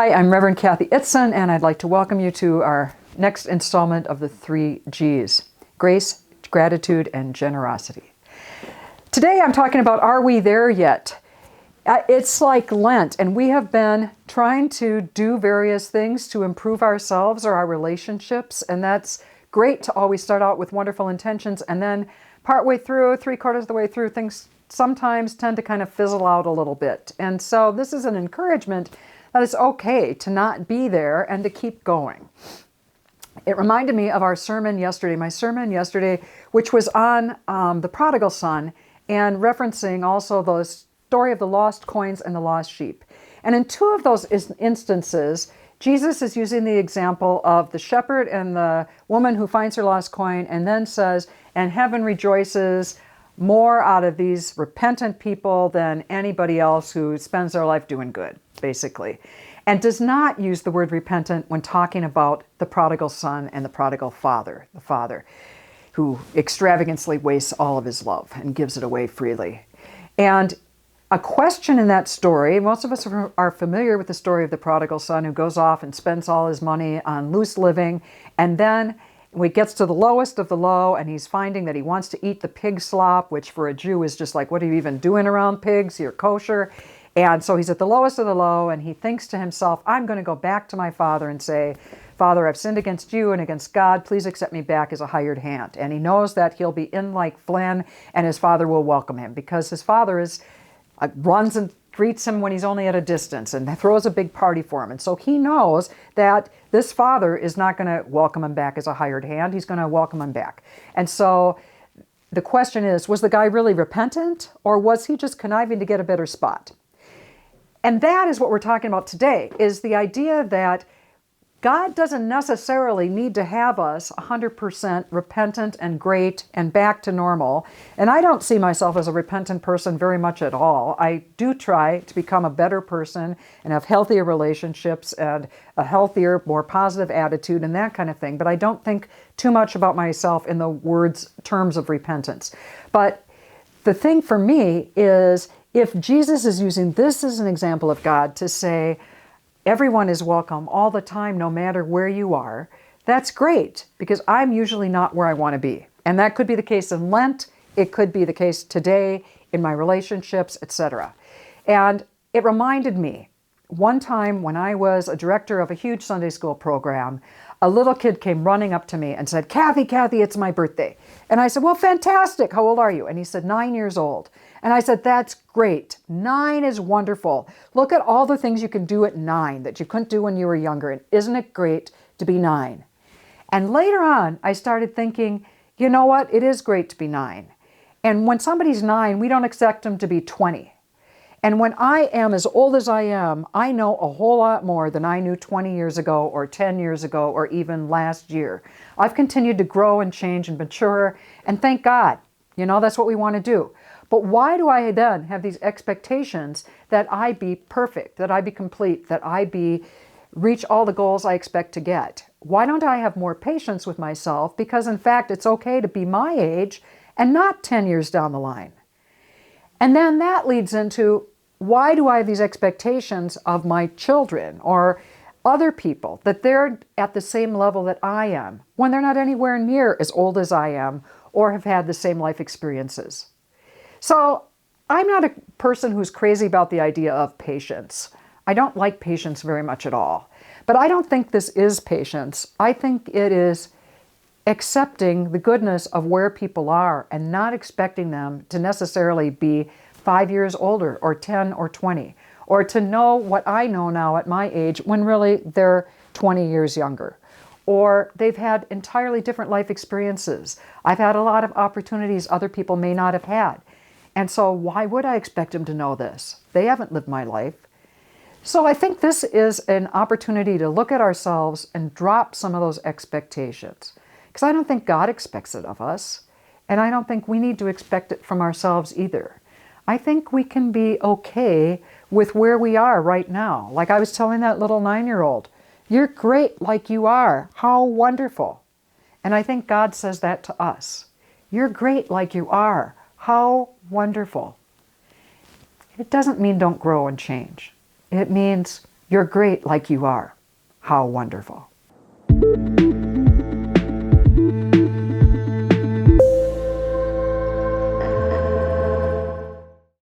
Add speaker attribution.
Speaker 1: Hi, I'm Reverend Kathy Itzin, and I'd like to welcome you to our next installment of the 3G's: grace, gratitude, and generosity. Today I'm talking about, are we there yet? It's like Lent, and we have been trying to do various things to improve ourselves or our relationships, and that's great to always start out with wonderful intentions, and then partway through, 3/4 of the way through, things sometimes tend to kind of fizzle out a little bit. And so this is an encouragement that it's okay to not be there and to keep going. It reminded me of our sermon yesterday, my sermon yesterday, which was on the prodigal son, and referencing also the story of the lost coins and the lost sheep. And in two of those instances, Jesus is using the example of the shepherd and the woman who finds her lost coin, and then says, and heaven rejoices more out of these repentant people than anybody else who spends their life doing good, basically. And does not use the word repentant when talking about the prodigal son and the prodigal father, the father who extravagantly wastes all of his love and gives it away freely. And a question in that story, most of us are familiar with the story of the prodigal son who goes off and spends all his money on loose living, and then when he gets to the lowest of the low and he's finding that he wants to eat the pig slop, which for a Jew is just like, what are you even doing around pigs? You're kosher. And so he's at the lowest of the low, and he thinks to himself, I'm going to go back to my father and say, Father, I've sinned against you and against God. Please accept me back as a hired hand. And he knows that he'll be in like Flynn, and his father will welcome him because his father runs and greets him when he's only at a distance and throws a big party for him. And so he knows that this father is not going to welcome him back as a hired hand. He's going to welcome him back. And so the question is, was the guy really repentant, or was he just conniving to get a better spot? And that is what we're talking about today, is the idea that God doesn't necessarily need to have us 100% repentant and great and back to normal. And I don't see myself as a repentant person very much at all. I do try to become a better person and have healthier relationships and a healthier, more positive attitude and that kind of thing. But I don't think too much about myself in the terms of repentance. But the thing for me is, if Jesus is using this as an example of God to say, everyone is welcome all the time, no matter where you are, that's great, because I'm usually not where I want to be. And that could be the case in Lent. It could be the case today in my relationships, etc. And it reminded me, one time when I was a director of a huge Sunday school program, a little kid came running up to me and said, Kathy, it's my birthday. And I said, well, fantastic. How old are you? And he said, 9 years old. And I said, that's great. 9 is wonderful. Look at all the things you can do at 9 that you couldn't do when you were younger. And isn't it great to be 9? And later on, I started thinking, you know what? It is great to be 9. And when somebody's 9, we don't expect them to be 20. And when I am as old as I am, I know a whole lot more than I knew 20 years ago or 10 years ago or even last year. I've continued to grow and change and mature, and thank God. You know, that's what we want to do. But why do I then have these expectations that I be perfect, that I be complete, that I reach all the goals I expect to get? Why don't I have more patience with myself? Because in fact, it's okay to be my age and not 10 years down the line. And then that leads into, why do I have these expectations of my children or other people, that they're at the same level that I am, when they're not anywhere near as old as I am or have had the same life experiences? So I'm not a person who's crazy about the idea of patience. I don't like patience very much at all. But I don't think this is patience. I think it is accepting the goodness of where people are and not expecting them to necessarily be 5 years older or 10 or 20, or to know what I know now at my age when really they're 20 years younger, or they've had entirely different life experiences. I've had a lot of opportunities other people may not have had. And so why would I expect them to know this? They haven't lived my life. So I think this is an opportunity to look at ourselves and drop some of those expectations. Because I don't think God expects it of us, and I don't think we need to expect it from ourselves either. I think we can be okay with where we are right now. Like I was telling that little 9-year-old, you're great like you are. How wonderful. And I think God says that to us. You're great like you are. How wonderful. It doesn't mean don't grow and change. It means You're great like you are. How wonderful.